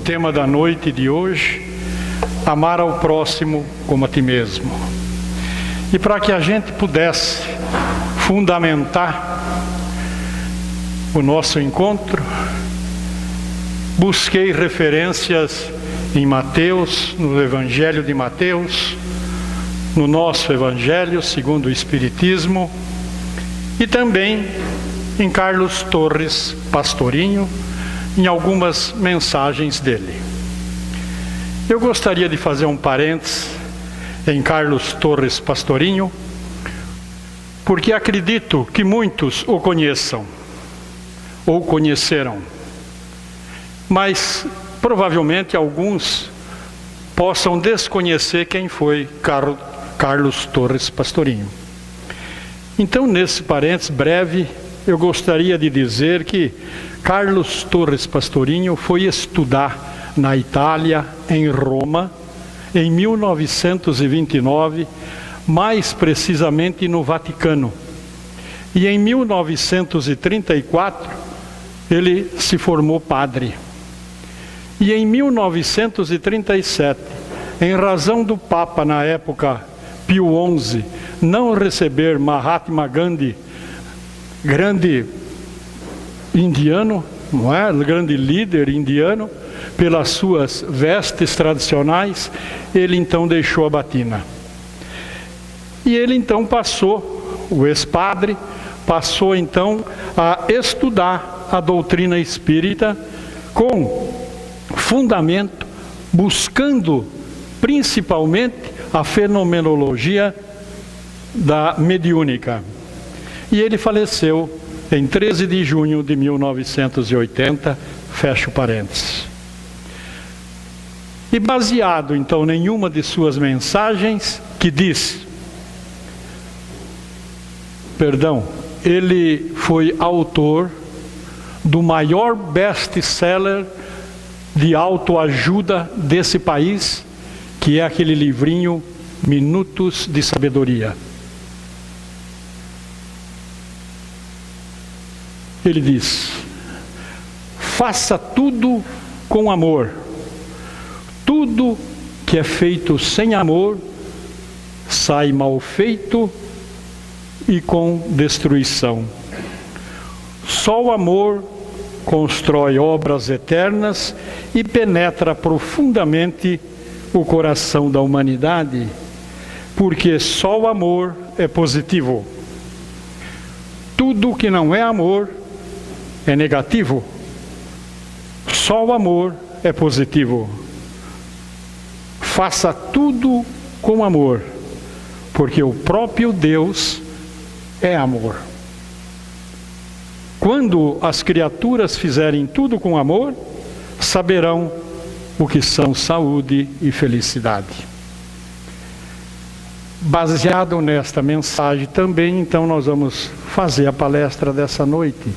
tema da noite de hoje, amar ao próximo como a ti mesmo. E para que a gente pudesse fundamentar o nosso encontro, busquei referências em Mateus, no Evangelho de Mateus, no nosso Evangelho segundo o Espiritismo, e também em Carlos Torres Pastorinho, em algumas mensagens dele. Eu gostaria de fazer um parênteses em Carlos Torres Pastorinho, porque acredito que muitos o conheçam, ou conheceram, mas provavelmente alguns possam desconhecer quem foi Carlos Torres Pastorinho. Então, nesse parênteses breve, eu gostaria de dizer que Carlos Torres Pastorinho foi estudar na Itália, em Roma, em 1929, mais precisamente no Vaticano. E em 1934, ele se formou padre. E em 1937, em razão do Papa, na época, Pio XI, não receber Mahatma Gandhi, grande indiano, não é? Grande líder indiano, pelas suas vestes tradicionais, ele então deixou a batina. E ele então passou, o ex-padre, passou então a estudar a doutrina espírita com fundamento, buscando principalmente a fenomenologia da mediúnica. E ele faleceu em 13 de junho de 1980, fecho parênteses. E baseado então em uma de suas mensagens, que diz, ele foi autor do maior best-seller de autoajuda desse país, que é aquele livrinho Minutos de Sabedoria. Ele diz: faça tudo com amor. Tudo que é feito sem amor sai mal feito e com destruição. Só o amor constrói obras eternas e penetra profundamente o coração da humanidade, porque só o amor é positivo. Tudo que não é amor é negativo. Só o amor é positivo. Faça tudo com amor, porque o próprio Deus é amor. Quando as criaturas fizerem tudo com amor, saberão o que são saúde e felicidade. Baseado nesta mensagem também, então, nós vamos fazer a palestra dessa noite.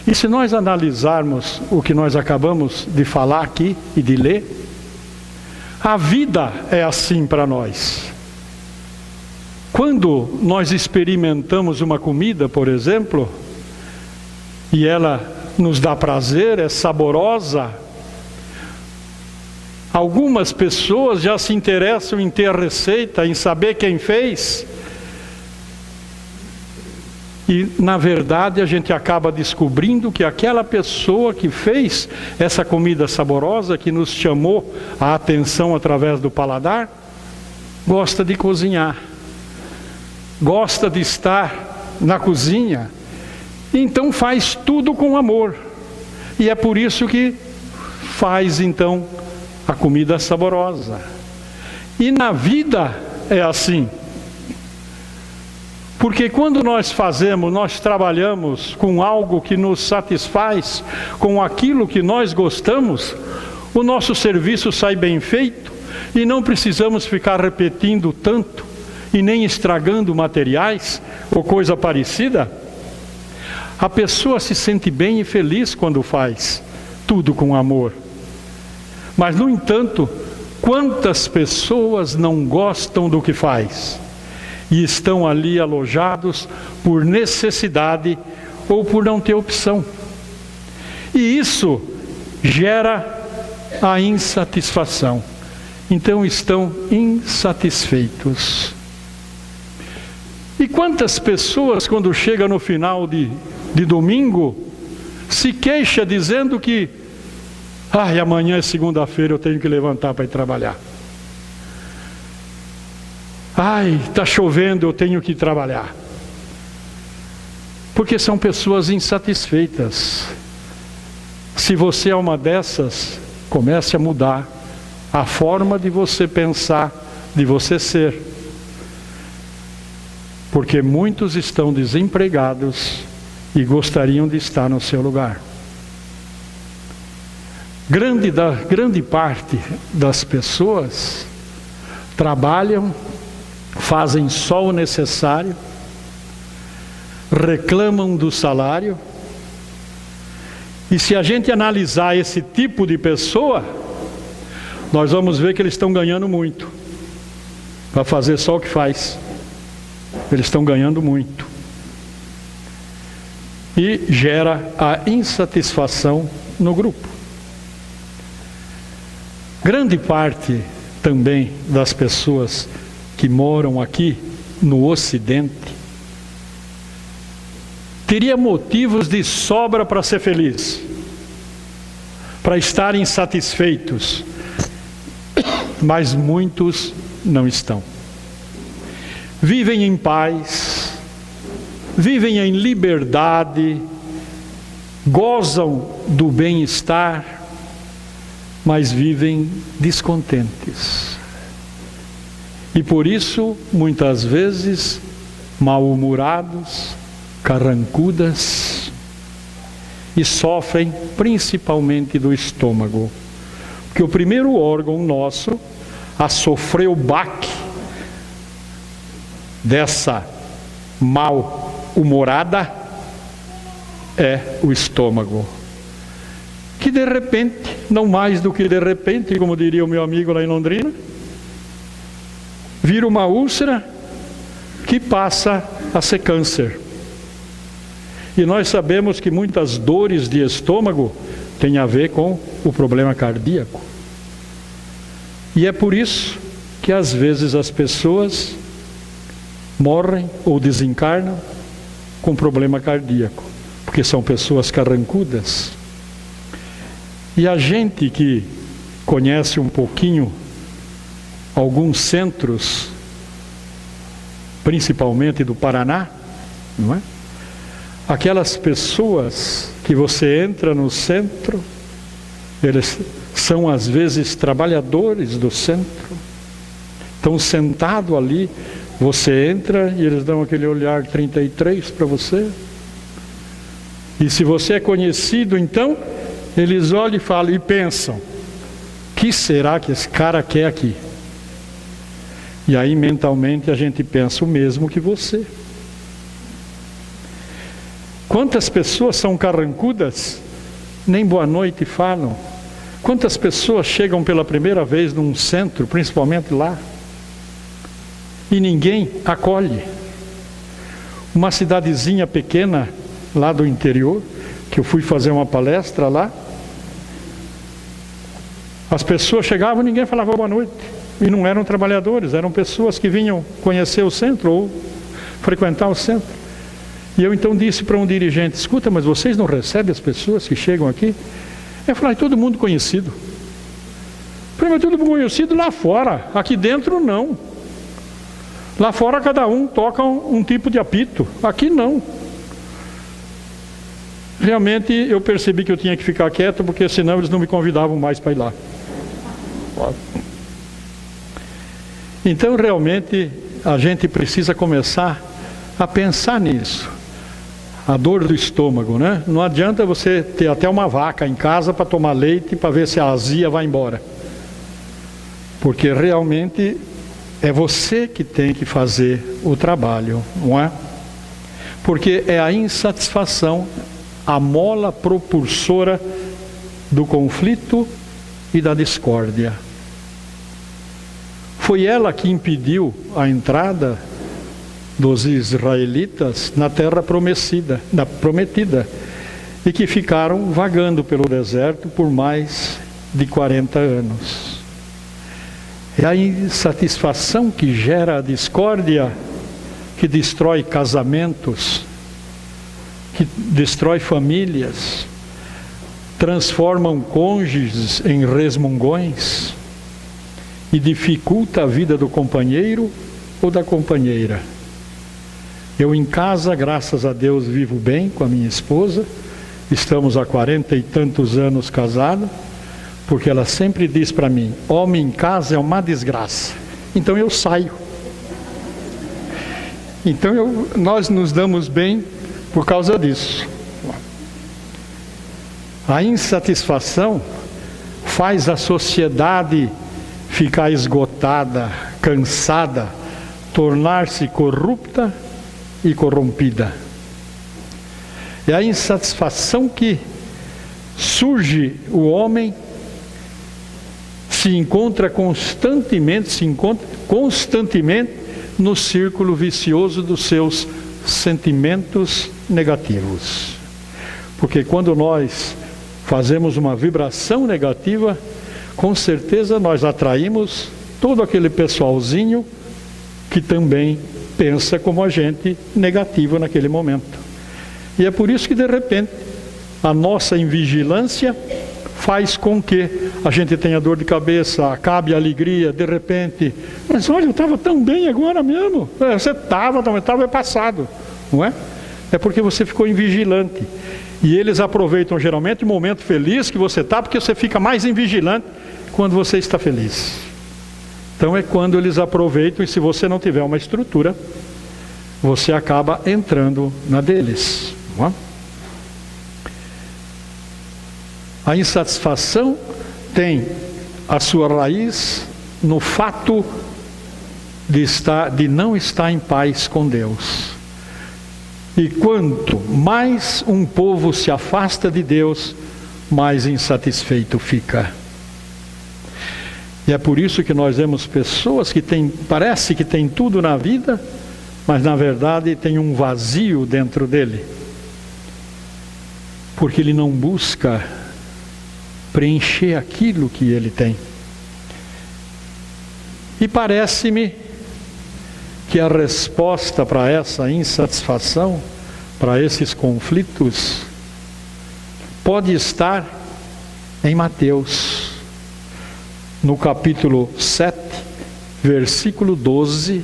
E se nós analisarmos o que nós acabamos de falar aqui e de ler, a vida é assim para nós. Quando nós experimentamos uma comida, por exemplo, e ela nos dá prazer, é saborosa, algumas pessoas já se interessam em ter a receita, em saber quem fez. E, na verdade, a gente acaba descobrindo que aquela pessoa que fez essa comida saborosa, que nos chamou a atenção através do paladar, gosta de cozinhar, gosta de estar na cozinha, então faz tudo com amor. E é por isso que faz, então, a comida saborosa. E na vida é assim. Porque quando nós trabalhamos com algo que nos satisfaz, com aquilo que nós gostamos, o nosso serviço sai bem feito e não precisamos ficar repetindo tanto e nem estragando materiais ou coisa parecida. A pessoa se sente bem e feliz quando faz tudo com amor. Mas, no entanto, quantas pessoas não gostam do que faz e estão ali alojados por necessidade ou por não ter opção? E isso gera a insatisfação. Então estão insatisfeitos. E quantas pessoas, quando chega no final de domingo, se queixa dizendo que amanhã é segunda-feira, eu tenho que levantar para ir trabalhar. Está chovendo, eu tenho que ir trabalhar. Porque são pessoas insatisfeitas. Se você é uma dessas, comece a mudar a forma de você pensar, de você ser. Porque muitos estão desempregados e gostariam de estar no seu lugar. Grande parte das pessoas trabalham, fazem só o necessário, reclamam do salário. E se a gente analisar esse tipo de pessoa, nós vamos ver que eles estão ganhando muito para fazer só o que faz. Eles estão ganhando muito. E gera a insatisfação no grupo. Grande parte também das pessoas que moram aqui no Ocidente teria motivos de sobra para ser feliz, para estarem satisfeitos, mas muitos não estão. Vivem em paz, vivem em liberdade, gozam do bem-estar, mas vivem descontentes. E por isso, muitas vezes, mal-humorados, carrancudas, e sofrem principalmente do estômago. Porque o primeiro órgão nosso a sofrer o baque dessa mal-humorada é o estômago. Que de repente, não mais do que de repente, como diria o meu amigo lá em Londrina, vira uma úlcera que passa a ser câncer. E nós sabemos que muitas dores de estômago têm a ver com o problema cardíaco. E é por isso que às vezes as pessoas morrem ou desencarnam com problema cardíaco, porque são pessoas carrancudas. E a gente que conhece um pouquinho alguns centros, principalmente do Paraná, não é? Aquelas pessoas que você entra no centro, eles são às vezes trabalhadores do centro, estão sentados ali, você entra e eles dão aquele olhar 33 para você. E se você é conhecido, então, eles olham e falam e pensam: o que será que esse cara quer aqui? E aí mentalmente a gente pensa o mesmo que você. Quantas pessoas são carrancudas, nem boa noite falam. Quantas pessoas chegam pela primeira vez num centro, principalmente lá, e ninguém acolhe. Uma cidadezinha pequena lá do interior, que eu fui fazer uma palestra lá, as pessoas chegavam e ninguém falava boa noite. E não eram trabalhadores, eram pessoas que vinham conhecer o centro ou frequentar o centro. E eu então disse para um dirigente: escuta, mas vocês não recebem as pessoas que chegam aqui? Eu falei: todo mundo conhecido. Eu falei: mas todo mundo conhecido lá fora, aqui dentro não. Lá fora cada um toca um tipo de apito, aqui não. Realmente eu percebi que eu tinha que ficar quieto, porque senão eles não me convidavam mais para ir lá. Então realmente a gente precisa começar a pensar nisso. A dor do estômago, né? Não adianta você ter até uma vaca em casa para tomar leite, para ver se a azia vai embora. Porque realmente é você que tem que fazer o trabalho, não é? Porque é a insatisfação, a mola propulsora do conflito e da discórdia. Foi ela que impediu a entrada dos israelitas na terra prometida, e que ficaram vagando pelo deserto por mais de 40 anos. É a insatisfação que gera a discórdia, que destrói casamentos, que destrói famílias, transformam cônjuges em resmungões e dificulta a vida do companheiro ou da companheira. Eu em casa, graças a Deus, vivo bem com a minha esposa. Estamos há 40 e tantos anos casados, porque ela sempre diz para mim: homem em casa é uma desgraça. Então eu saio. Então nós nos damos bem por causa disso. A insatisfação faz a sociedade ficar esgotada, cansada, tornar-se corrupta e corrompida. É a insatisfação que surge o homem, se encontra constantemente no círculo vicioso dos seus sentimentos negativos. Porque quando nós fazemos uma vibração negativa, com certeza nós atraímos todo aquele pessoalzinho que também pensa como a gente, negativo naquele momento. E é por isso que de repente a nossa invigilância faz com que a gente tenha dor de cabeça, acabe a alegria, de repente. Mas olha, eu estava tão bem agora mesmo. Você estava é passado, não é? É porque você ficou invigilante. E eles aproveitam geralmente o momento feliz que você está, porque você fica mais invigilante quando você está feliz. Então é quando eles aproveitam, e se você não tiver uma estrutura, você acaba entrando na deles. Não é? A insatisfação tem a sua raiz no fato de não estar em paz com Deus. E quanto mais um povo se afasta de Deus, mais insatisfeito fica. E é por isso que nós vemos pessoas que parece que tem tudo na vida, mas na verdade tem um vazio dentro dele. Porque ele não busca preencher aquilo que ele tem. E parece-me que a resposta para essa insatisfação, para esses conflitos, pode estar em Mateus, no capítulo 7, versículo 12,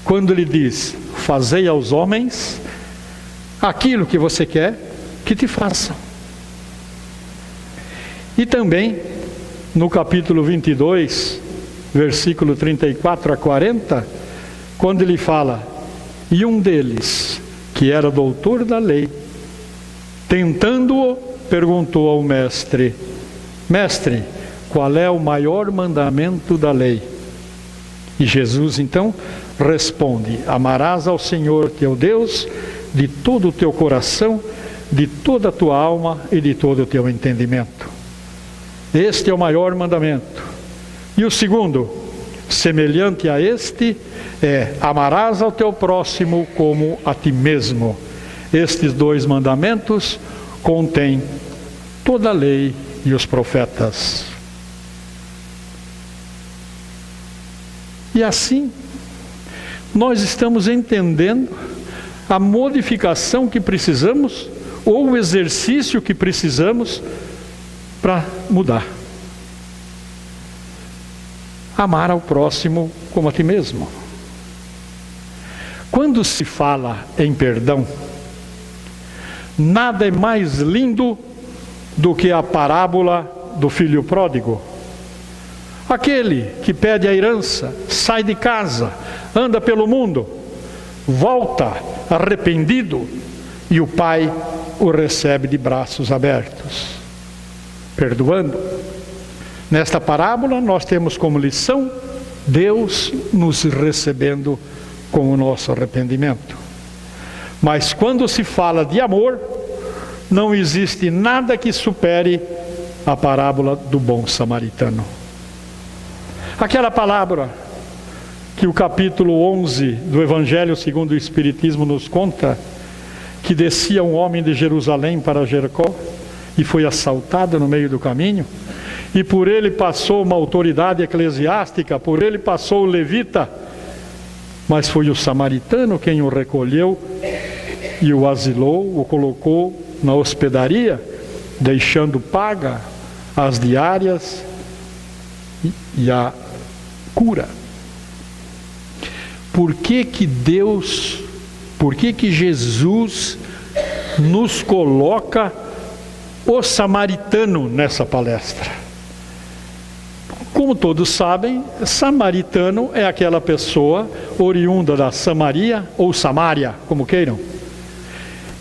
quando ele diz: fazei aos homens aquilo que você quer que te façam. E também no capítulo 22, versículo 34 a 40, quando ele fala: e um deles, que era doutor da lei, tentando-o, perguntou ao mestre: mestre, qual é o maior mandamento da lei? E Jesus então responde: amarás ao Senhor teu Deus de todo o teu coração, de toda a tua alma e de todo o teu entendimento. Este é o maior mandamento. E o segundo, semelhante a este, é: amarás ao teu próximo como a ti mesmo. Estes dois mandamentos contêm toda a lei e os profetas. E assim, nós estamos entendendo a modificação que precisamos, ou o exercício que precisamos para mudar. Amar ao próximo como a ti mesmo. Quando se fala em perdão, nada é mais lindo do que a parábola do filho pródigo. Aquele que pede a herança, sai de casa, anda pelo mundo, volta arrependido, e o pai o recebe de braços abertos, perdoando. Nesta parábola nós temos como lição Deus nos recebendo com o nosso arrependimento. Mas quando se fala de amor, não existe nada que supere a parábola do bom samaritano. Aquela palavra que o capítulo 11 do Evangelho segundo o Espiritismo nos conta, que descia um homem de Jerusalém para Jericó e foi assaltado no meio do caminho, e por ele passou uma autoridade eclesiástica, por ele passou o levita, mas foi o samaritano quem o recolheu e o asilou, o colocou na hospedaria, deixando paga as diárias e a cura. Por que que Jesus nos coloca o samaritano nessa palestra? Como todos sabem, samaritano é aquela pessoa oriunda da Samaria ou Samária, como queiram,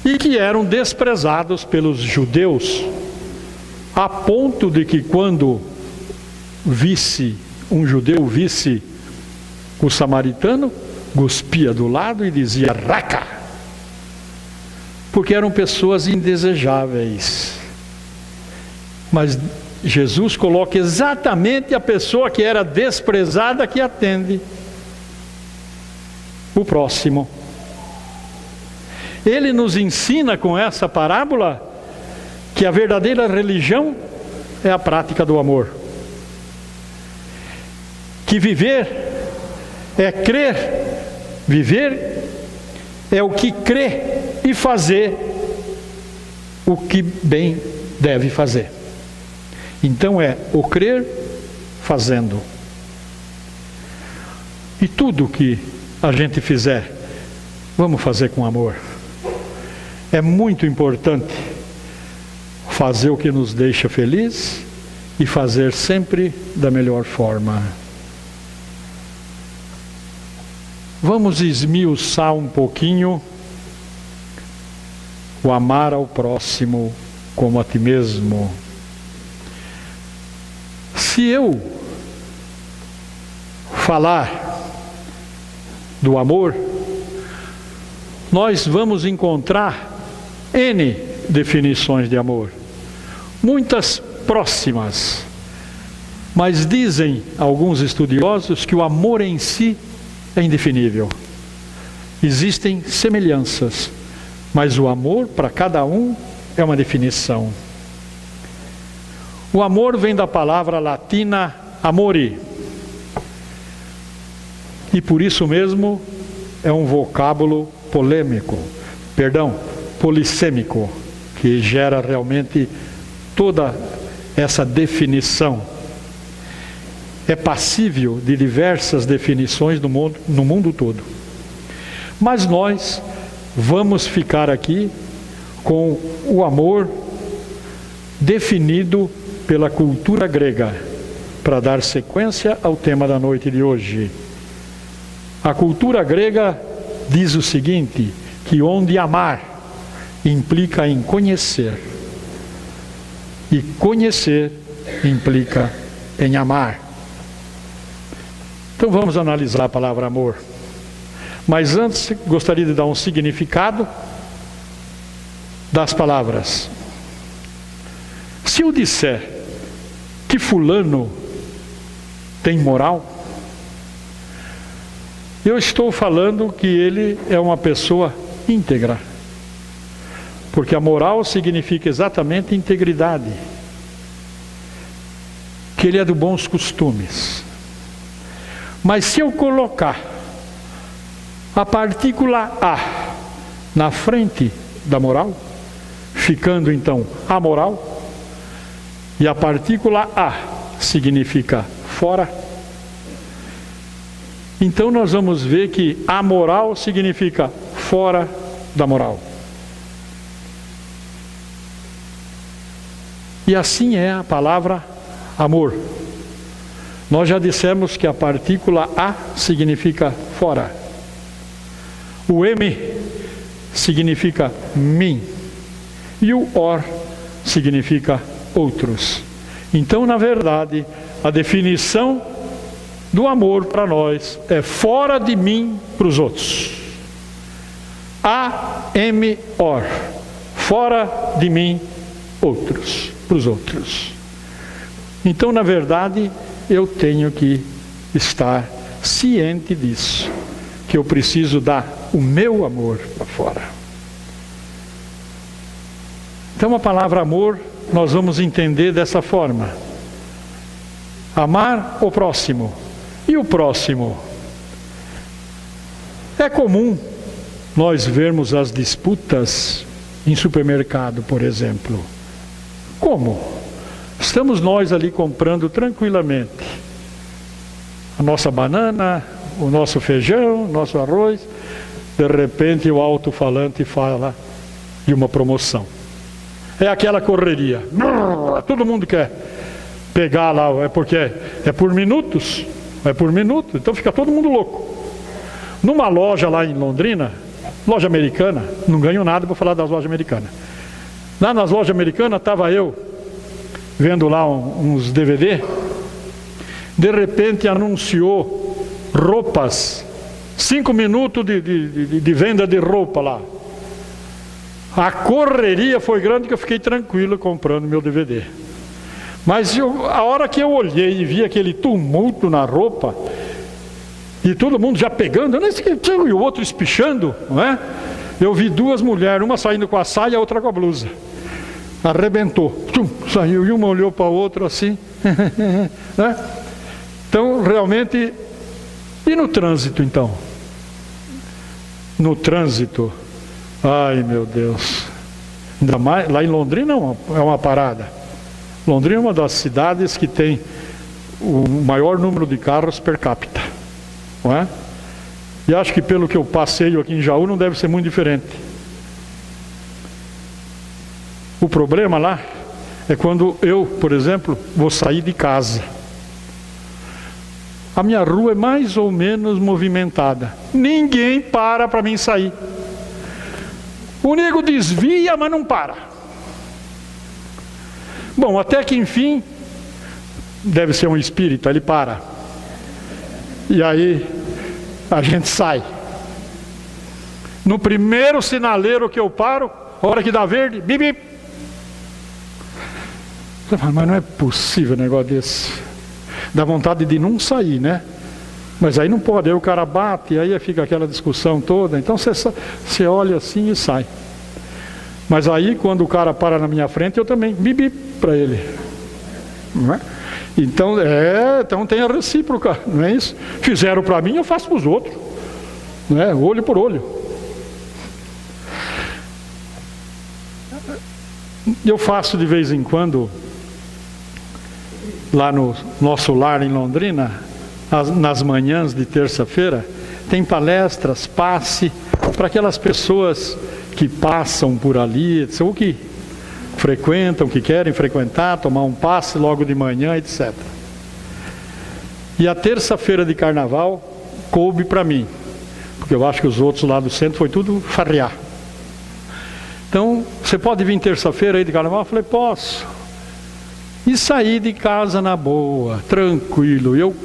e que eram desprezados pelos judeus, a ponto de que quando um judeu visse o samaritano, cuspia do lado e dizia raca, porque eram pessoas indesejáveis. Mas Jesus coloca exatamente a pessoa que era desprezada que atende o próximo. Ele nos ensina com essa parábola que a verdadeira religião é a prática do amor. Que viver é crer, viver é o que crê e fazer o que bem deve fazer. Então é o crer fazendo. E tudo que a gente fizer, vamos fazer com amor. É muito importante fazer o que nos deixa feliz e fazer sempre da melhor forma. Vamos esmiuçar um pouquinho o amar ao próximo como a ti mesmo. Se eu falar do amor, nós vamos encontrar N definições de amor, muitas próximas, mas dizem alguns estudiosos que o amor em si é indefinível. Existem semelhanças, mas o amor para cada um é uma definição. O amor vem da palavra latina amore, e por isso mesmo é um vocábulo polissêmico, que gera realmente toda essa definição. É passível de diversas definições no mundo todo. Mas nós vamos ficar aqui com o amor definido pela cultura grega, para dar sequência ao tema da noite de hoje. A cultura grega diz o seguinte, que onde amar implica em conhecer, e conhecer implica em amar. Então vamos analisar a palavra amor. Mas antes gostaria de dar um significado das palavras. Se eu disser que fulano tem moral, eu estou falando que ele é uma pessoa íntegra. Porque a moral significa exatamente integridade. Que ele é de bons costumes. Mas se eu colocar a partícula A na frente da moral, ficando então amoral, e a partícula A significa fora, então nós vamos ver que amoral significa fora da moral. E assim é a palavra amor. Nós já dissemos que a partícula A significa fora. O M significa mim. E o OR significa outros. Então, na verdade, a definição do amor para nós é fora de mim para os outros. A-M-OR. Fora de mim, outros. Para os outros. Então, na verdade, eu tenho que estar ciente disso, que eu preciso dar o meu amor para fora. Então a palavra amor nós vamos entender dessa forma. Amar o próximo. E o próximo? É comum nós vermos as disputas em supermercado, por exemplo. Como? Estamos nós ali comprando tranquilamente a nossa banana, o nosso feijão, o nosso arroz. De repente o alto-falante fala de uma promoção. É aquela correria. Todo mundo quer pegar lá, é porque é por minutos. É por minuto, então fica todo mundo louco. Numa loja lá em Londrina, loja americana, não ganho nada para falar das lojas americanas. Lá nas lojas americanas estava eu vendo lá uns DVD. De repente anunciou roupas, 5 minutos de venda de roupa lá. A correria foi grande que eu fiquei tranquilo comprando meu DVD. Mas a hora que eu olhei e vi aquele tumulto na roupa, e todo mundo já pegando, e o outro espichando, não é? Eu vi 2 mulheres, uma saindo com a saia e a outra com a blusa. Arrebentou, saiu, e uma olhou para a outra assim. Né? Então, realmente, e no trânsito então? No trânsito, ai meu Deus, ainda mais, lá em Londrina é uma parada. Londrina é uma das cidades que tem o maior número de carros per capita, não é? E acho que pelo que eu passeio aqui em Jaú não deve ser muito diferente. O problema lá é quando eu, por exemplo, vou sair de casa. A minha rua é mais ou menos movimentada. Ninguém para mim sair. O nego desvia, mas não para. Bom, até que enfim, deve ser um espírito, ele para. E aí, a gente sai. No primeiro sinaleiro que eu paro, a hora que dá verde, bip, bip. Você fala, mas não é possível um negócio desse. Dá vontade de não sair, né? Mas aí não pode, aí o cara bate, aí fica aquela discussão toda. Então você olha assim e sai. Mas aí quando o cara para na minha frente, eu também bip, bip para ele. Não é? Então tem a recíproca, não é isso? Fizeram para mim, eu faço para os outros, não é? Olho por olho. Eu faço de vez em quando, lá no nosso lar em Londrina, nas manhãs de terça-feira, tem palestras, passe, para aquelas pessoas que passam por ali, ou que frequentam, que querem frequentar, tomar um passe logo de manhã, etc. E a terça-feira de carnaval coube para mim, porque eu acho que os outros lá do centro foi tudo farrear. Então, você pode vir terça-feira aí de carnaval? Eu falei, posso. E saí de casa na boa, tranquilo.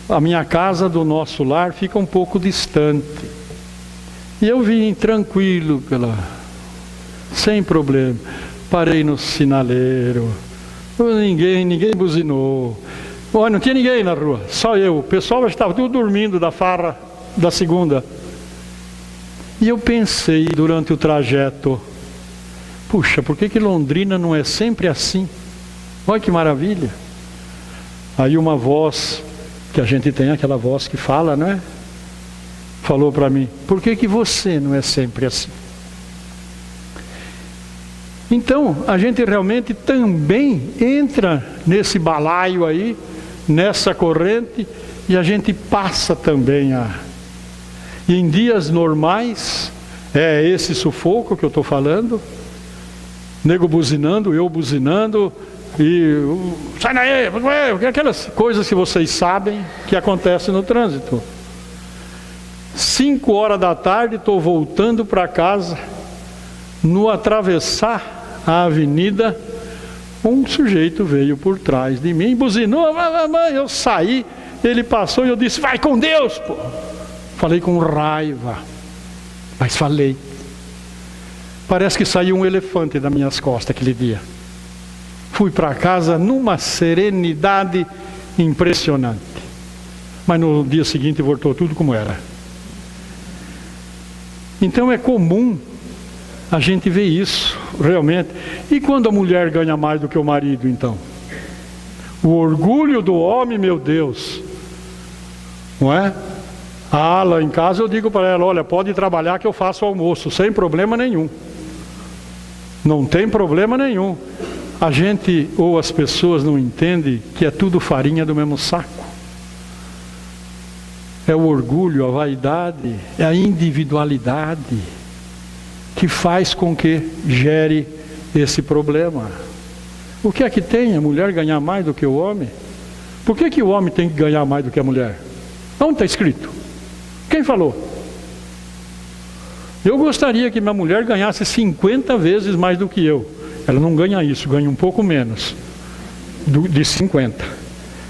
A minha casa do nosso lar fica um pouco distante. E eu vim tranquilo, sem problema. Parei no sinaleiro. Ninguém buzinou. Olha, não tinha ninguém na rua, só eu. O pessoal estava tudo dormindo da farra da segunda. E eu pensei durante o trajeto, puxa, por que Londrina não é sempre assim? Olha que maravilha. Aí uma voz, que a gente tem aquela voz que fala, não é? Falou para mim, por que você não é sempre assim? Então, a gente realmente também entra nesse balaio aí, nessa corrente, e a gente passa também E em dias normais, é esse sufoco que eu estou falando, nego buzinando, eu buzinando, e sai daí, aquelas coisas que vocês sabem que acontecem no trânsito. 5 horas da tarde, estou voltando para casa, no atravessar a avenida, um sujeito veio por trás de mim, buzinou, eu saí, ele passou e eu disse, vai com Deus, pô. Falei com raiva, mas falei. Parece que saiu um elefante das minhas costas aquele dia. Fui para casa numa serenidade impressionante. Mas no dia seguinte voltou tudo como era. Então é comum a gente ver isso, realmente. E quando a mulher ganha mais do que o marido, então? O orgulho do homem, meu Deus, não é? Lá em casa eu digo para ela, olha, pode trabalhar que eu faço o almoço, sem problema nenhum. Não tem problema nenhum. A gente ou as pessoas não entendem que é tudo farinha do mesmo saco. É o orgulho, a vaidade, é a individualidade que faz com que gere esse problema. O que é que tem a mulher ganhar mais do que o homem? Por que o homem tem que ganhar mais do que a mulher? Onde está escrito? Quem falou? Eu gostaria que minha mulher ganhasse 50 vezes mais do que eu. Ela não ganha isso, ganha um pouco menos de 50.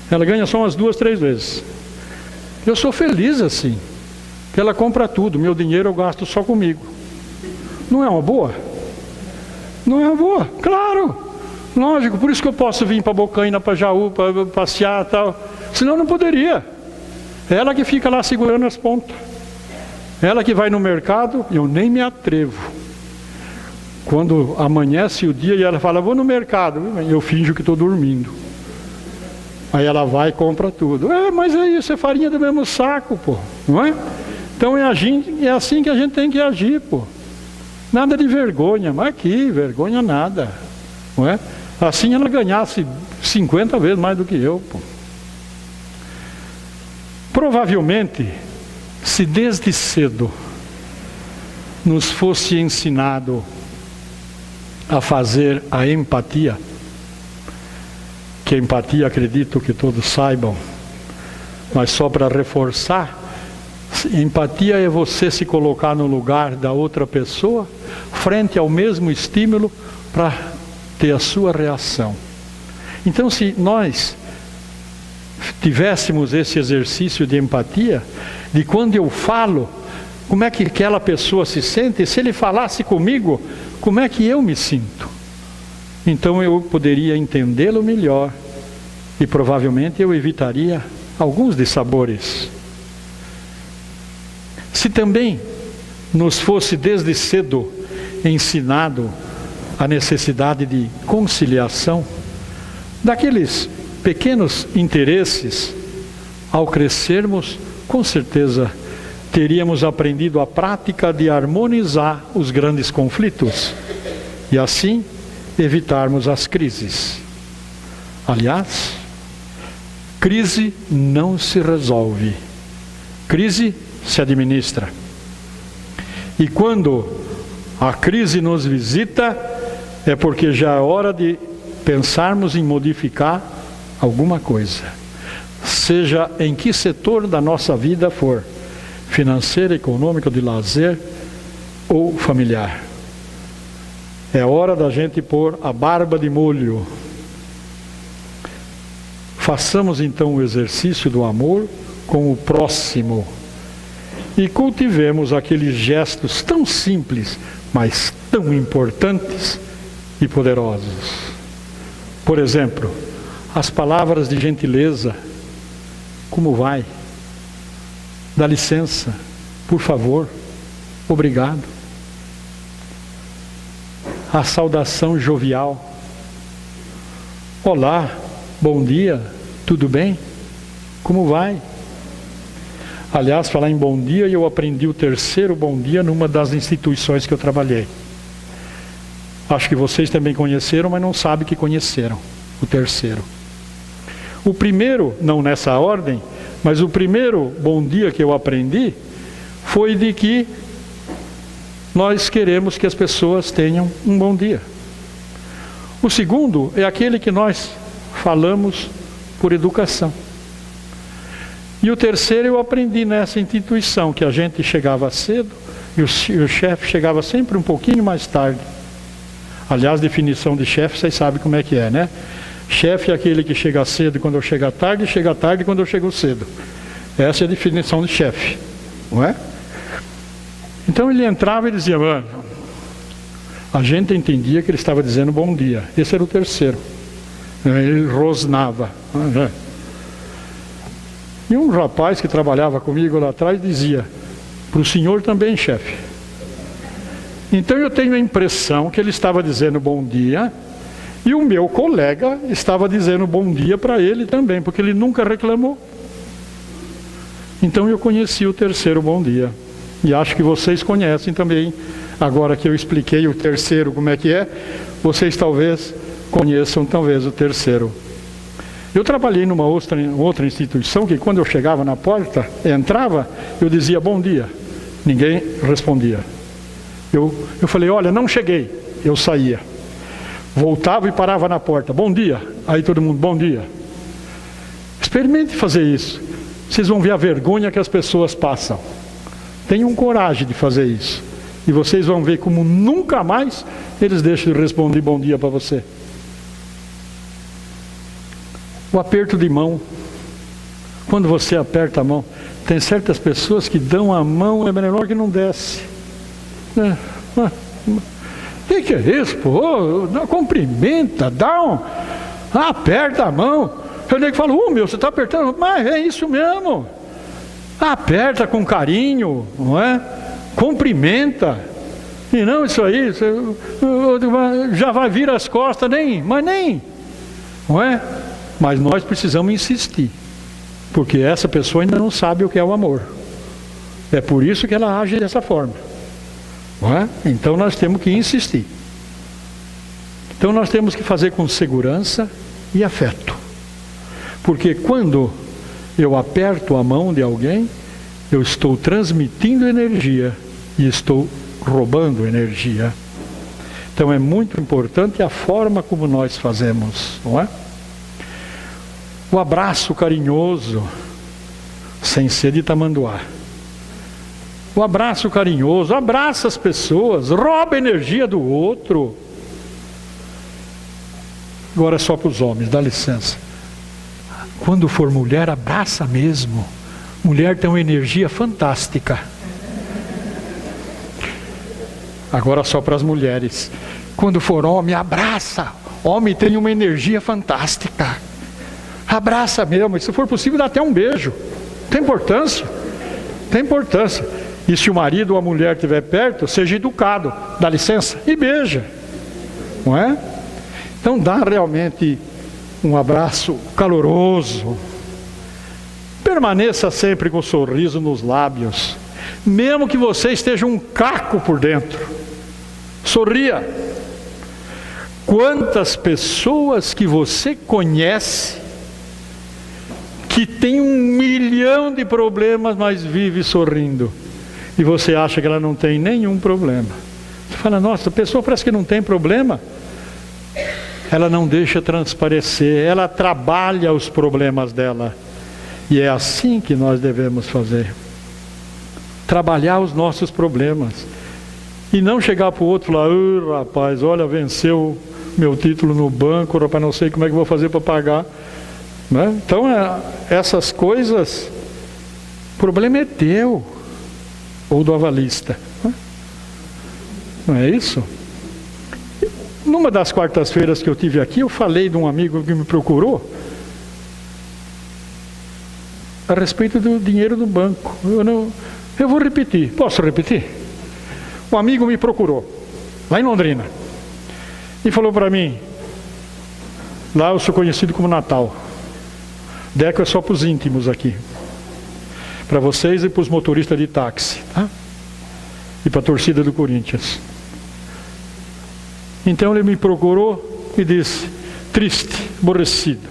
Ela ganha só umas 2, 3 vezes. Eu sou feliz assim, que ela compra tudo, meu dinheiro eu gasto só comigo. Não é uma boa? Não é uma boa? Claro, lógico, por isso que eu posso vir para Bocaina, para Jaú, para passear e tal. Senão eu não poderia. Ela que fica lá segurando as pontas. Ela que vai no mercado, eu nem me atrevo. Quando amanhece o dia e ela fala, vou no mercado, eu finjo que estou dormindo. Aí ela vai e compra tudo. Mas é isso, é farinha do mesmo saco, pô, não é? Então é assim que a gente tem que agir, pô. Nada de vergonha, mas que vergonha nada, não é? Assim ela ganhasse 50 vezes mais do que eu, pô. Provavelmente, se desde cedo nos fosse ensinado a fazer a empatia, que a empatia acredito que todos saibam, mas só para reforçar, empatia é você se colocar no lugar da outra pessoa, frente ao mesmo estímulo, para ter a sua reação. Então, se nós tivéssemos esse exercício de empatia, de quando eu falo, como é que aquela pessoa se sente, e se ele falasse comigo, como é que eu me sinto? Então eu poderia entendê-lo melhor e provavelmente eu evitaria alguns dissabores. Se também nos fosse desde cedo ensinado a necessidade de conciliação, daqueles pequenos interesses, ao crescermos, com certeza teríamos aprendido a prática de harmonizar os grandes conflitos e assim evitarmos as crises. Aliás, crise não se resolve, crise se administra. E quando a crise nos visita, é porque já é hora de pensarmos em modificar alguma coisa, seja em que setor da nossa vida for, financeira, econômica, de lazer ou familiar. É hora da gente pôr a barba de molho. Façamos então o exercício do amor com o próximo e cultivemos aqueles gestos tão simples, mas tão importantes e poderosos. Por exemplo, as palavras de gentileza. Como vai? Dá licença, por favor, obrigado. A saudação jovial. Olá, bom dia, tudo bem? Como vai? Aliás, falar em bom dia, eu aprendi o terceiro bom dia numa das instituições que eu trabalhei. Acho que vocês também conheceram, mas não sabem que conheceram o terceiro. O primeiro, não nessa ordem, mas o primeiro bom dia que eu aprendi foi de que nós queremos que as pessoas tenham um bom dia. O segundo é aquele que nós falamos por educação. E o terceiro eu aprendi nessa instituição, que a gente chegava cedo e o chefe chegava sempre um pouquinho mais tarde. Aliás, definição de chefe, vocês sabem como é que é, né? Chefe é aquele que chega cedo quando eu chego tarde, e chega tarde quando eu chego cedo. Essa é a definição de chefe, não é? Então ele entrava e dizia, mano, a gente entendia que ele estava dizendo bom dia. Esse era o terceiro. Ele rosnava. E um rapaz que trabalhava comigo lá atrás dizia, para o senhor também, chefe. Então eu tenho a impressão que ele estava dizendo bom dia, E o meu colega estava dizendo bom dia para ele também, porque ele nunca reclamou. Então eu conheci o terceiro bom dia. E acho que vocês conhecem também. Agora que eu expliquei o terceiro como é que é, vocês talvez conheçam talvez o terceiro. Eu trabalhei numa outra instituição que quando eu chegava na porta, entrava, eu dizia bom dia. Ninguém respondia. Eu falei, olha, não cheguei. Eu saía. Voltava e parava na porta. Bom dia. Aí todo mundo, bom dia. Experimente fazer isso. Vocês vão ver a vergonha que as pessoas passam. Tenham coragem de fazer isso. E vocês vão ver como nunca mais eles deixam de responder bom dia para você. O aperto de mão. Quando você aperta a mão, tem certas pessoas que dão a mão, é melhor que não desce. O que é isso, pô? Cumprimenta, aperta a mão. Eu nem falo, meu, você está apertando, mas é isso mesmo. Aperta com carinho, não é? Cumprimenta. E não isso aí, já vai vir as costas, mas nem, não é? Mas nós precisamos insistir, porque essa pessoa ainda não sabe o que é o amor. É por isso que ela age dessa forma, não é? Então nós temos que insistir. Então nós temos que fazer com segurança e afeto. Porque quando eu aperto a mão de alguém, eu estou transmitindo energia e estou roubando energia. Então é muito importante a forma como nós fazemos, não é? O abraço carinhoso, sem ser de tamanduá. O abraço carinhoso, abraça as pessoas, rouba a energia do outro. Agora é só para os homens, dá licença. Quando for mulher, abraça mesmo. Mulher tem uma energia fantástica. Agora só para as mulheres. Quando for homem, abraça. Homem tem uma energia fantástica. Abraça mesmo. E se for possível, dá até um beijo. Tem importância. Tem importância. E se o marido ou a mulher estiver perto, seja educado. Dá licença e beija. Não é? Então dá realmente um abraço caloroso. Permaneça sempre com um sorriso nos lábios. Mesmo que você esteja um caco por dentro. Sorria. Quantas pessoas que você conhece que tem 1 milhão de problemas, mas vive sorrindo. E você acha que ela não tem nenhum problema. Você fala, nossa, a pessoa parece que não tem problema. Ela não deixa transparecer, ela trabalha os problemas dela. E é assim que nós devemos fazer. Trabalhar os nossos problemas. E não chegar para o outro e falar, rapaz, olha, venceu meu título no banco, rapaz, não sei como é que vou fazer para pagar. Né? Então, essas coisas, o problema é teu, ou do avalista. Né? Não é isso? Numa das quartas-feiras que eu tive aqui, eu falei de um amigo que me procurou a respeito do dinheiro do banco. Eu vou repetir. Posso repetir? Um amigo me procurou, lá em Londrina, e falou para mim, lá eu sou conhecido como Natal. Deco é só para os íntimos aqui. Para vocês e para os motoristas de táxi. Tá? E para a torcida do Corinthians. Então ele me procurou e disse, triste, aborrecido.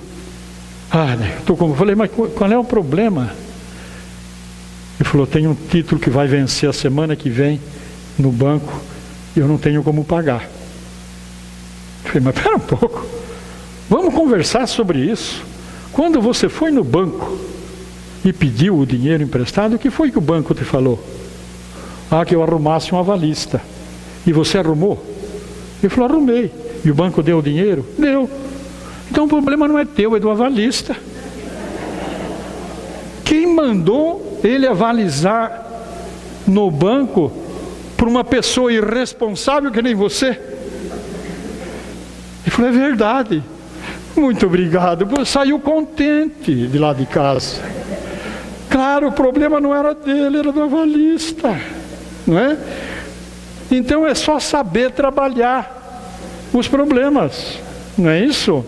Eu falei, mas qual é o problema? Ele falou, tem um título que vai vencer a semana que vem no banco e eu não tenho como pagar. Eu falei, mas espera um pouco. Vamos conversar sobre isso. Quando você foi no banco e pediu o dinheiro emprestado, o que foi que o banco te falou? Que eu arrumasse um avalista. E você arrumou? Ele falou, arrumei. E o banco deu o dinheiro? Deu. Então o problema não é teu, é do avalista. Quem mandou ele avalizar no banco por uma pessoa irresponsável que nem você? Ele falou, é verdade. Muito obrigado. Saiu contente de lá de casa. Claro, o problema não era dele, era do avalista. Não é? Então é só saber trabalhar os problemas. Não é isso?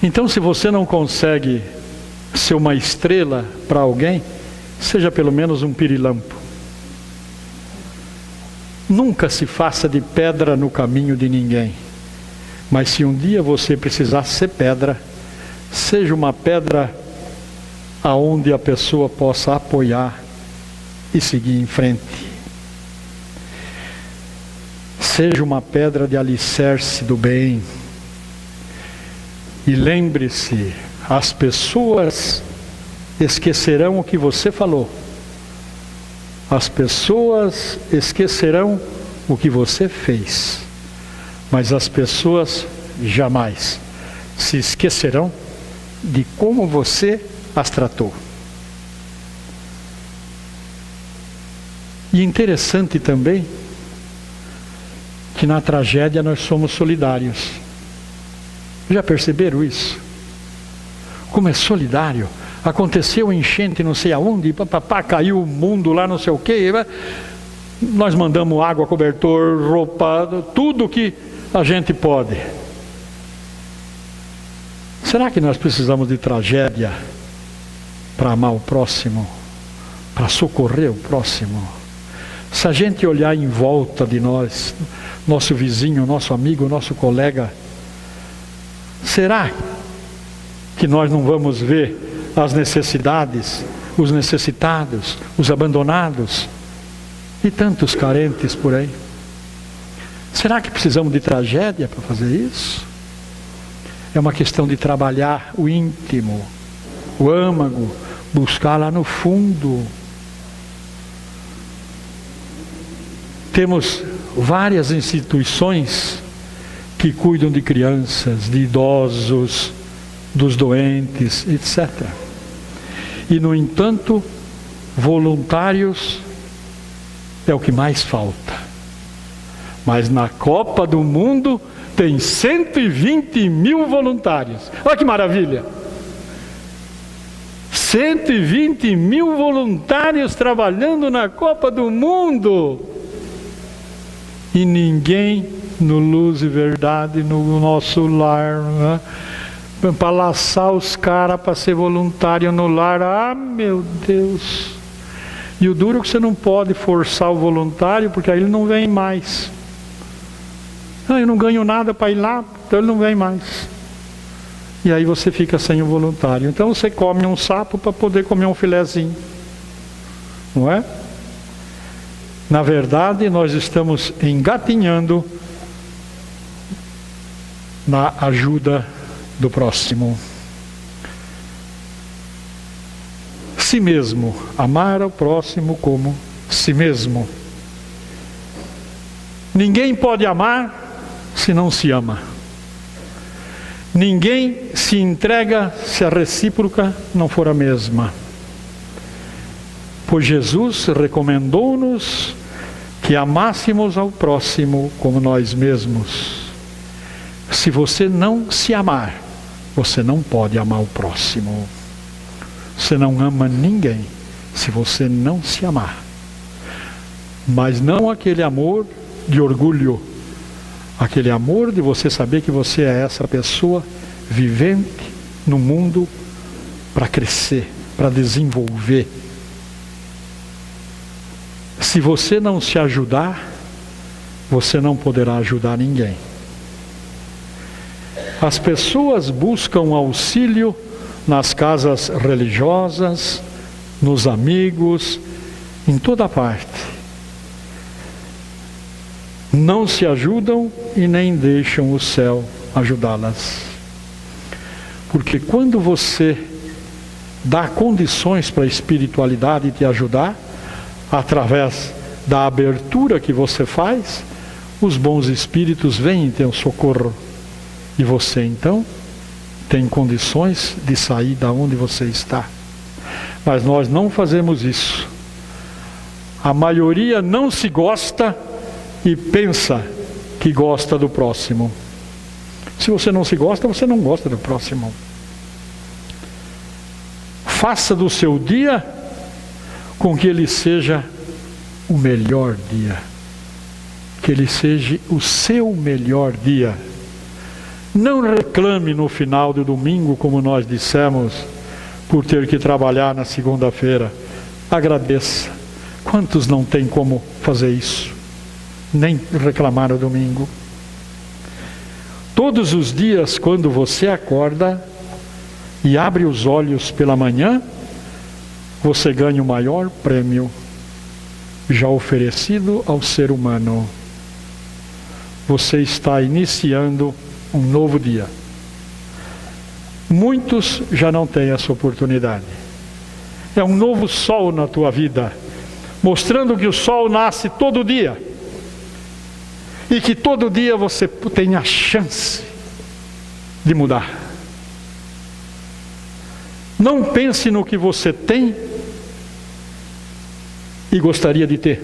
Então, se você não consegue ser uma estrela para alguém, seja pelo menos um pirilampo. Nunca se faça de pedra no caminho de ninguém. Mas se um dia você precisar ser pedra, seja uma pedra aonde a pessoa possa apoiar e seguir em frente. Seja uma pedra de alicerce do bem. E lembre-se, as pessoas esquecerão o que você falou. As pessoas esquecerão o que você fez. Mas as pessoas jamais se esquecerão de como você as tratou. E interessante também que na tragédia nós somos solidários. Já perceberam isso? Como é solidário? Aconteceu enchente não sei aonde, papapá, caiu o mundo lá não sei o quê. Nós mandamos água, cobertor, roupa, tudo que a gente pode. Será que nós precisamos de tragédia para amar o próximo? Para socorrer o próximo? Se a gente olhar em volta de nós, nosso vizinho, nosso amigo, nosso colega, será que nós não vamos ver as necessidades, os necessitados, os abandonados e tantos carentes por aí? Será que precisamos de tragédia para fazer isso? É uma questão de trabalhar o íntimo, o âmago, buscar lá no fundo. Temos várias instituições que cuidam de crianças, de idosos, dos doentes, etc. E, no entanto, voluntários é o que mais falta. Mas na Copa do Mundo tem 120 mil voluntários. Olha que maravilha! 120 mil voluntários trabalhando na Copa do Mundo. E ninguém no Luz e Verdade, no nosso lar, né? Para laçar os caras para ser voluntário no lar. Ah, meu Deus! E o duro é que você não pode forçar o voluntário, porque aí ele não vem mais. Ah, eu não ganho nada para ir lá, então ele não vem mais. E aí você fica sem o voluntário. Então você come um sapo para poder comer um filezinho. Não é? Na verdade, nós estamos engatinhando na ajuda do próximo. Si mesmo, amar ao próximo como si mesmo. Ninguém pode amar se não se ama. Ninguém se entrega se a recíproca não for a mesma. Pois Jesus recomendou-nos que amássemos ao próximo como nós mesmos. Se você não se amar, você não pode amar o próximo. Você não ama ninguém se você não se amar. Mas não aquele amor de orgulho, aquele amor de você saber que você é essa pessoa vivente no mundo para crescer, para desenvolver. Se você não se ajudar, você não poderá ajudar ninguém. As pessoas buscam auxílio nas casas religiosas, nos amigos, em toda parte. Não se ajudam e nem deixam o céu ajudá-las. Porque quando você dá condições para a espiritualidade te ajudar, através da abertura que você faz, os bons espíritos vêm em teu socorro. E você então tem condições de sair da onde você está. Mas nós não fazemos isso. A maioria não se gosta e pensa que gosta do próximo. Se você não se gosta, você não gosta do próximo. Faça do seu dia com que ele seja o melhor dia. que ele seja o seu melhor dia. Não reclame no final do domingo, como nós dissemos, por ter que trabalhar na segunda-feira. Agradeça. Quantos não têm como fazer isso? Nem reclamar no domingo. Todos os dias, quando você acorda e abre os olhos pela manhã, você ganha o maior prêmio já oferecido ao ser humano. Você está iniciando um novo dia. Muitos já não têm essa oportunidade. É um novo sol na tua vida, mostrando que o sol nasce todo dia e que todo dia você tem a chance de mudar. Não pense no que você tem e gostaria de ter,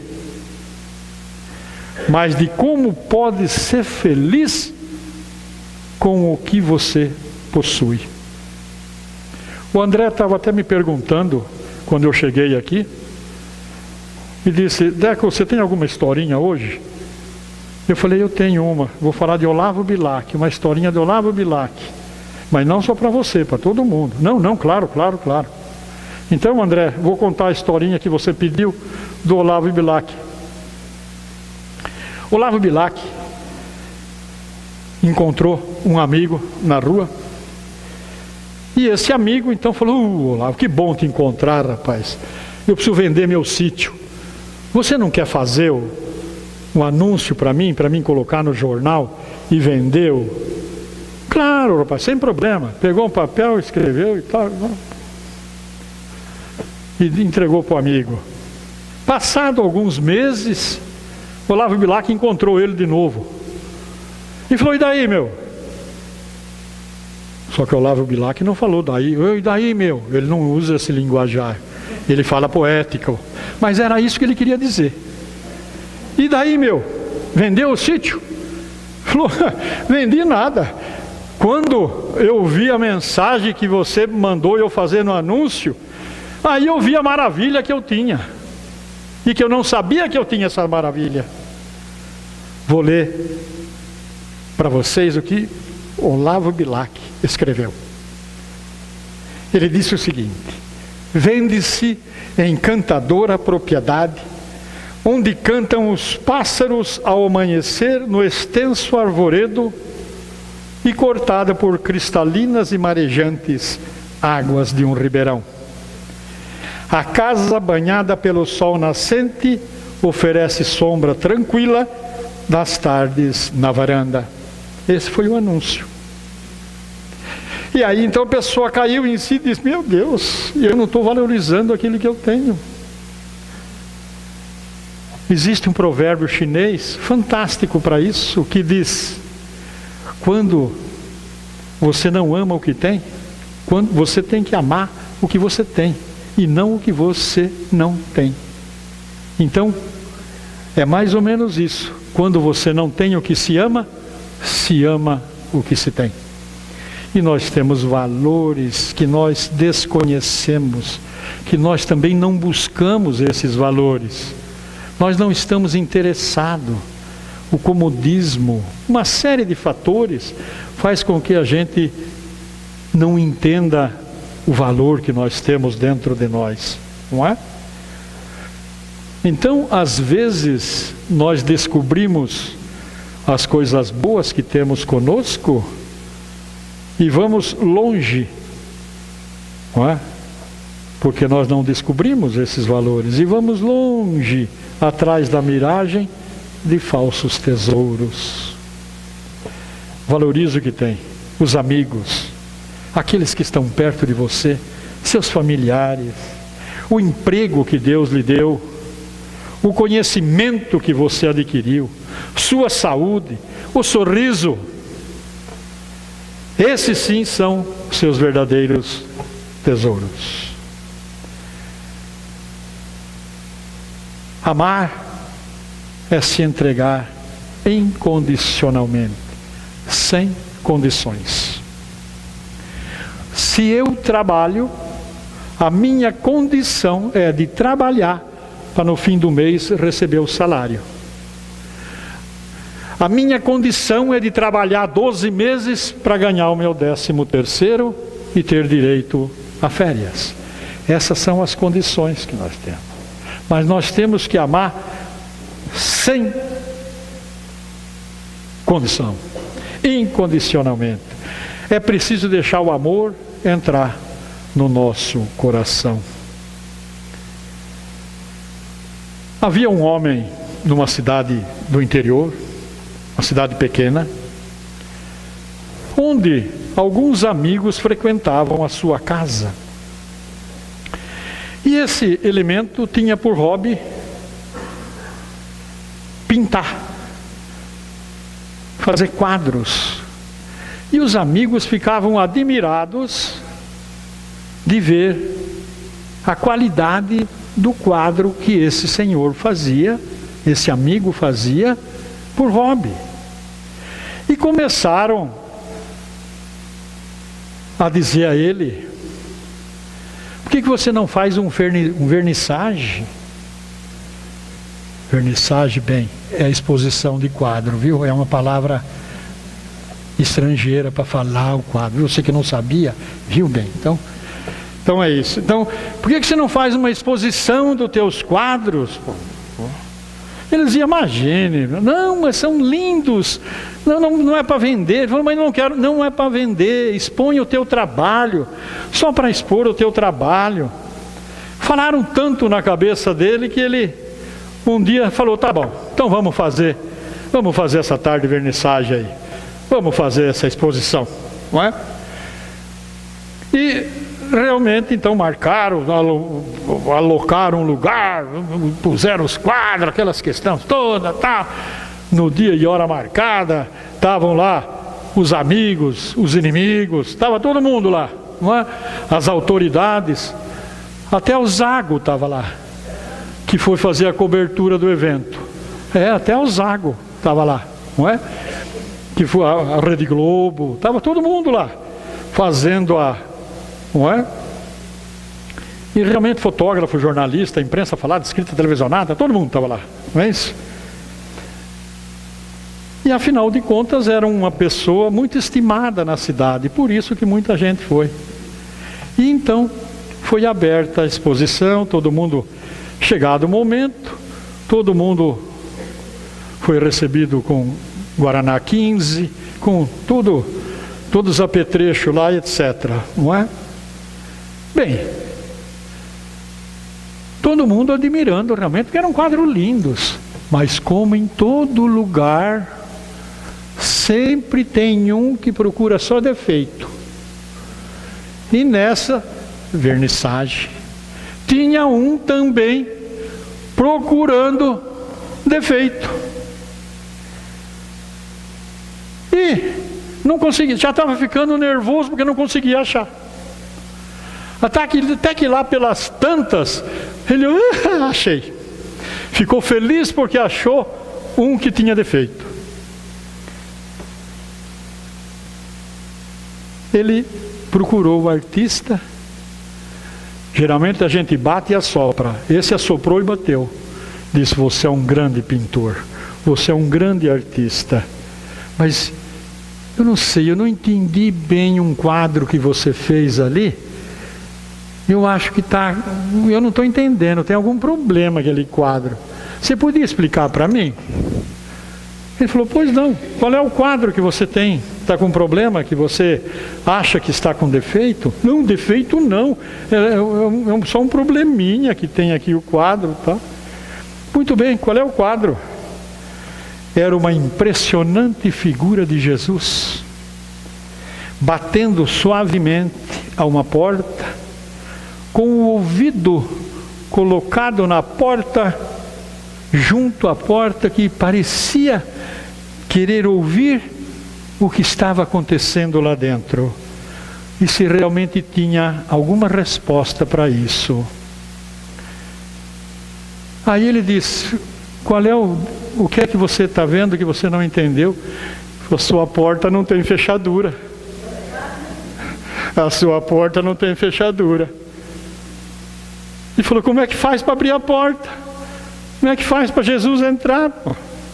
mas de como pode ser feliz com o que você possui. O André estava até me perguntando, quando eu cheguei aqui, e disse: Deco, você tem alguma historinha hoje? Eu falei: eu tenho uma, vou falar de Olavo Bilac, uma historinha de Olavo Bilac, mas não só para você, para todo mundo. Não, claro. Então, André, vou contar a historinha que você pediu do Olavo Bilac. Olavo Bilac encontrou um amigo na rua, e esse amigo então falou: Olavo, que bom te encontrar, rapaz. Eu preciso vender meu sítio. Você não quer fazer um anúncio para mim colocar no jornal e vender? Claro, rapaz, sem problema. Pegou um papel, escreveu e tal, e entregou para o amigo. Passado alguns meses, Olavo Bilac encontrou ele de novo e falou: e daí, meu? Só que Olavo Bilac não falou daí. E daí, meu? Ele não usa esse linguajar, ele fala poético, mas era isso que ele queria dizer. E daí, meu? Vendeu o sítio? Falou: vendi nada. Quando eu vi a mensagem que você mandou eu fazer no anúncio, aí eu vi a maravilha que eu tinha, e que eu não sabia que eu tinha essa maravilha. Vou ler para vocês o que Olavo Bilac escreveu. Ele disse o seguinte: vende-se encantadora propriedade, onde cantam os pássaros ao amanhecer no extenso arvoredo, e cortada por cristalinas e marejantes águas de um ribeirão. A casa banhada pelo sol nascente oferece sombra tranquila das tardes na varanda. Esse foi o anúncio. E aí então a pessoa caiu em si e disse: meu Deus, eu não estou valorizando aquilo que eu tenho. Existe um provérbio chinês fantástico para isso, que diz: quando você não ama o que tem, quando você tem que amar o que você tem e não o que você não tem. Então, é mais ou menos isso. Quando você não tem o que se ama o que se tem. E nós temos valores que nós desconhecemos, que nós também não buscamos esses valores. Nós não estamos interessados. O comodismo, uma série de fatores faz com que a gente não entenda o valor que nós temos dentro de nós, não é? Então, às vezes, nós descobrimos as coisas boas que temos conosco e vamos longe, não é? Porque nós não descobrimos esses valores e vamos longe atrás da miragem de falsos tesouros. Valorize o que tem, os amigos, aqueles que estão perto de você, seus familiares, o emprego que Deus lhe deu, o conhecimento que você adquiriu, sua saúde, o sorriso. Esses sim são seus verdadeiros tesouros. Amar é se entregar incondicionalmente, sem condições. Se eu trabalho, a minha condição é de trabalhar para no fim do mês receber o salário. A minha condição é de trabalhar 12 meses para ganhar o meu 13º e ter direito a férias. Essas são as condições que nós temos. Mas nós temos que amar sem condição, incondicionalmente. É preciso deixar o amor entrar no nosso coração. Havia um homem numa cidade do interior, uma cidade pequena, onde alguns amigos frequentavam a sua casa. E esse elemento tinha por hobby pintar, fazer quadros. E os amigos ficavam admirados de ver a qualidade do quadro que esse senhor fazia, esse amigo fazia, por hobby. E começaram a dizer a ele: por que você não faz um vernissage? Vernissage, bem, é a exposição de quadro, viu? É uma palavra estrangeira para falar o quadro. Você que não sabia, viu bem? Então é isso. Então, por que você não faz uma exposição dos teus quadros? Ele dizia: imagine, não, mas são lindos, não é para vender. Ele falou: mas não quero, não é para vender, expõe o teu trabalho, só para expor o teu trabalho. Falaram tanto na cabeça dele que ele um dia falou: tá bom, então vamos fazer essa tarde de vernissagem aí, vamos fazer essa exposição, não é? E realmente então marcaram, alocaram um lugar, puseram os quadros, aquelas questões todas, tá? No dia e hora marcada, estavam lá os amigos, os inimigos, estava todo mundo lá, não é? As autoridades, até o Zago estava lá, que foi fazer a cobertura do evento. Até o Zago estava lá, não é? Que foi a Rede Globo, estava todo mundo lá, fazendo não é? E realmente fotógrafo, jornalista, imprensa falada, escrita, televisionada, todo mundo estava lá, não é isso? E afinal de contas era uma pessoa muito estimada na cidade, por isso que muita gente foi. E então foi aberta a exposição, todo mundo, chegado o momento, todo mundo foi recebido com Guaraná 15, com todos os apetrechos lá, etc. Não é? Bem, todo mundo admirando realmente, porque eram quadros lindos. Mas como em todo lugar, sempre tem um que procura só defeito. E nessa vernissagem, tinha um também procurando defeito. E não conseguia, já estava ficando nervoso porque não conseguia achar. Até que lá pelas tantas, ele achei. Ficou feliz porque achou um que tinha defeito. Ele procurou o artista. Geralmente a gente bate e assopra. Esse assoprou e bateu. Disse: você é um grande pintor, você é um grande artista. Mas eu não sei, eu não entendi bem um quadro que você fez ali. Eu acho que eu não estou entendendo, tem algum problema aquele quadro. Você podia explicar para mim? Ele falou: pois não, qual é o quadro que você tem? Está com problema, que você acha que está com defeito? Não, defeito não, é só um probleminha que tem aqui o quadro, tá? Muito bem, qual é o quadro? Era uma impressionante figura de Jesus, batendo suavemente a uma porta, com o ouvido colocado na porta, junto à porta, que parecia querer ouvir o que estava acontecendo lá dentro, e se realmente tinha alguma resposta para isso. Aí ele disse: qual é o que é que você está vendo que você não entendeu? A sua porta não tem fechadura. A sua porta não tem fechadura. Ele falou: como é que faz para abrir a porta? Como é que faz para Jesus entrar?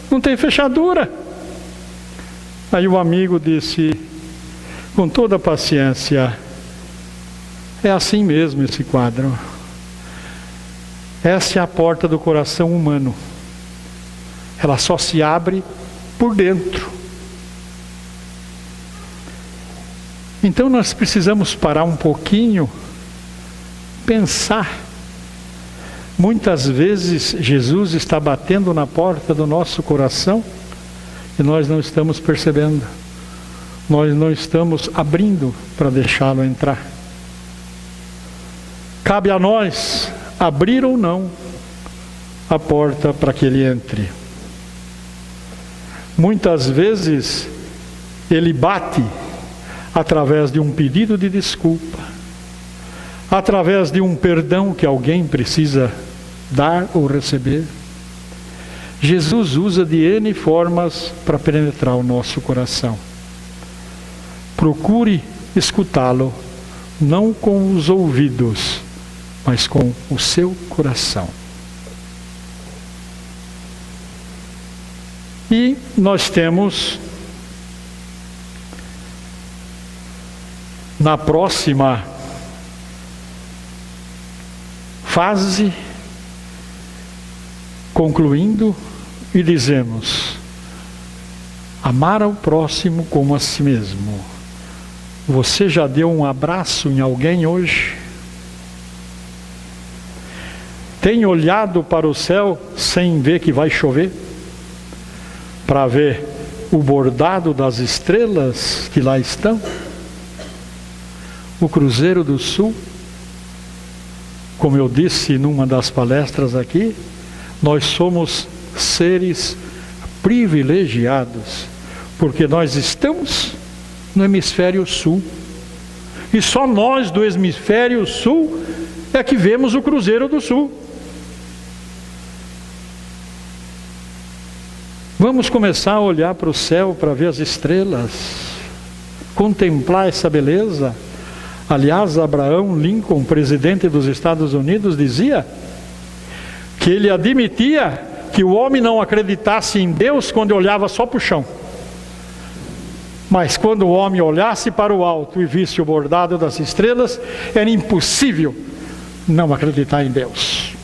Não tem fechadura. Aí o amigo disse, com toda a paciência, é assim mesmo esse quadro. Essa é a porta do coração humano. Ela só se abre por dentro. Então nós precisamos parar um pouquinho, pensar. Muitas vezes Jesus está batendo na porta do nosso coração e nós não estamos percebendo. Nós não estamos abrindo para deixá-lo entrar. Cabe a nós abrir ou não a porta para que ele entre. Muitas vezes ele bate através de um pedido de desculpa, através de um perdão que alguém precisa dar ou receber. Jesus usa de N formas para penetrar o nosso coração. Procure escutá-lo, não com os ouvidos, mas com o seu coração. E nós temos, na próxima fase, concluindo, e dizemos: amar ao próximo como a si mesmo. Você já deu um abraço em alguém hoje? Tem olhado para o céu sem ver que vai chover? Para ver o bordado das estrelas que lá estão? O Cruzeiro do Sul, como eu disse numa das palestras aqui, nós somos seres privilegiados, porque nós estamos no hemisfério sul. E só nós do hemisfério sul é que vemos o Cruzeiro do Sul. Vamos começar a olhar para o céu para ver as estrelas, contemplar essa beleza. Aliás, Abraham Lincoln, presidente dos Estados Unidos, dizia que ele admitia que o homem não acreditasse em Deus quando olhava só para o chão. Mas quando o homem olhasse para o alto e visse o bordado das estrelas, era impossível não acreditar em Deus.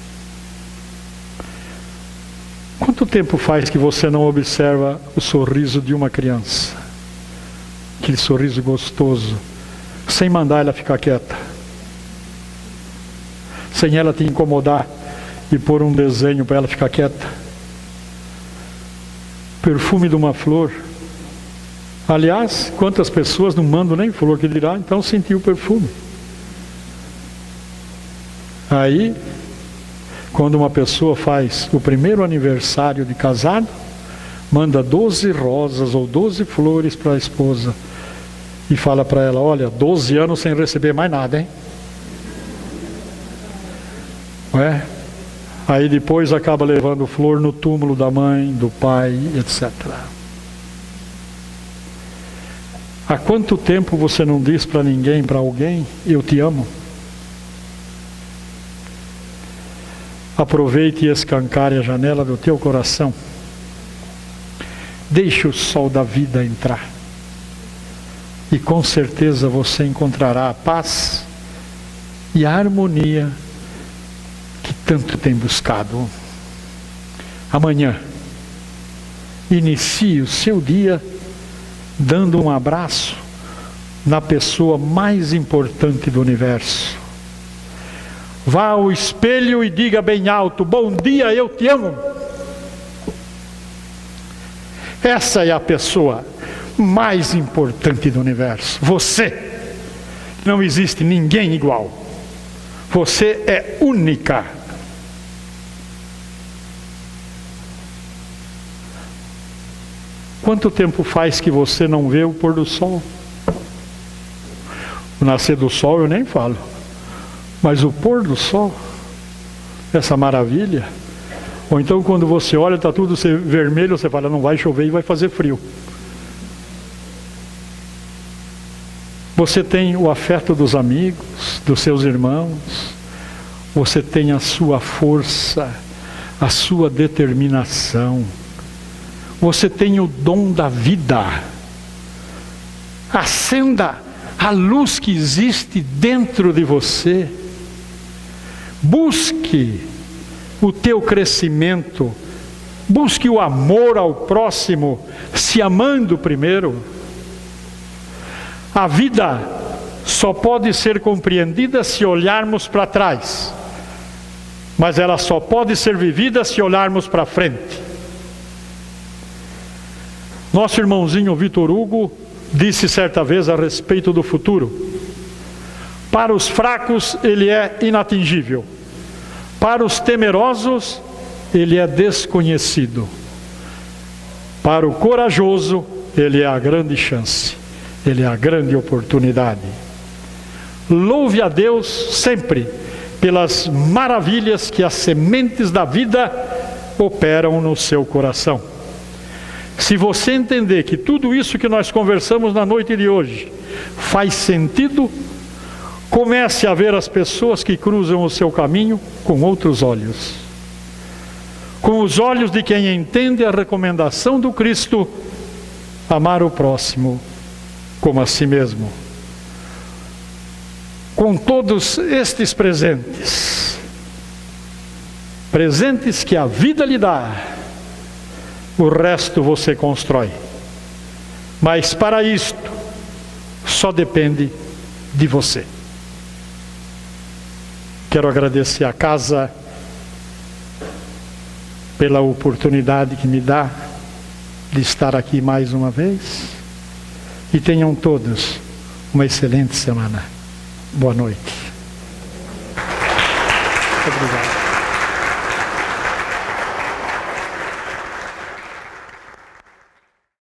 Quanto tempo faz que você não observa o sorriso de uma criança? Aquele sorriso gostoso, sem mandar ela ficar quieta, sem ela te incomodar e pôr um desenho para ela ficar quieta. Perfume de uma flor. Aliás, quantas pessoas não mandam nem flor, que dirá então sentir o perfume. Aí, quando uma pessoa faz o primeiro aniversário de casado, manda 12 rosas ou 12 flores para a esposa e fala para ela: olha, 12 anos sem receber mais nada, hein? Não é? Aí depois acaba levando flor no túmulo da mãe, do pai, etc. Há quanto tempo você não diz para ninguém, para alguém: eu te amo? Aproveite e escancare a janela do teu coração. Deixe o sol da vida entrar. E com certeza você encontrará a paz e a harmonia que tanto tem buscado. Amanhã, inicie o seu dia dando um abraço na pessoa mais importante do universo. Vá ao espelho e diga bem alto: bom dia, eu te amo. Essa é a pessoa mais importante do universo. Você. Não existe ninguém igual. Você é única. Quanto tempo faz que você não vê o pôr do sol? O nascer do sol eu nem falo. Mas o pôr do sol, essa maravilha. Ou então quando você olha, está tudo vermelho, você fala: não vai chover e vai fazer frio. Você tem o afeto dos amigos, dos seus irmãos. Você tem a sua força, a sua determinação. Você tem o dom da vida. Acenda a luz que existe dentro de você. Busque o teu crescimento. Busque o amor ao próximo, se amando primeiro. A vida só pode ser compreendida se olharmos para trás, mas ela só pode ser vivida se olharmos para frente. Nosso irmãozinho Vitor Hugo disse certa vez a respeito do futuro: para os fracos ele é inatingível, para os temerosos ele é desconhecido, para o corajoso ele é a grande chance, ele é a grande oportunidade. Louve a Deus sempre pelas maravilhas que as sementes da vida operam no seu coração. Se você entender que tudo isso que nós conversamos na noite de hoje faz sentido, comece a ver as pessoas que cruzam o seu caminho com outros olhos. Com os olhos de quem entende a recomendação do Cristo: amar o próximo como a si mesmo. Com todos estes presentes, presentes que a vida lhe dá, o resto você constrói. Mas para isto, só depende de você. Quero agradecer à casa pela oportunidade que me dá de estar aqui mais uma vez. E tenham todos uma excelente semana. Boa noite. Muito obrigado.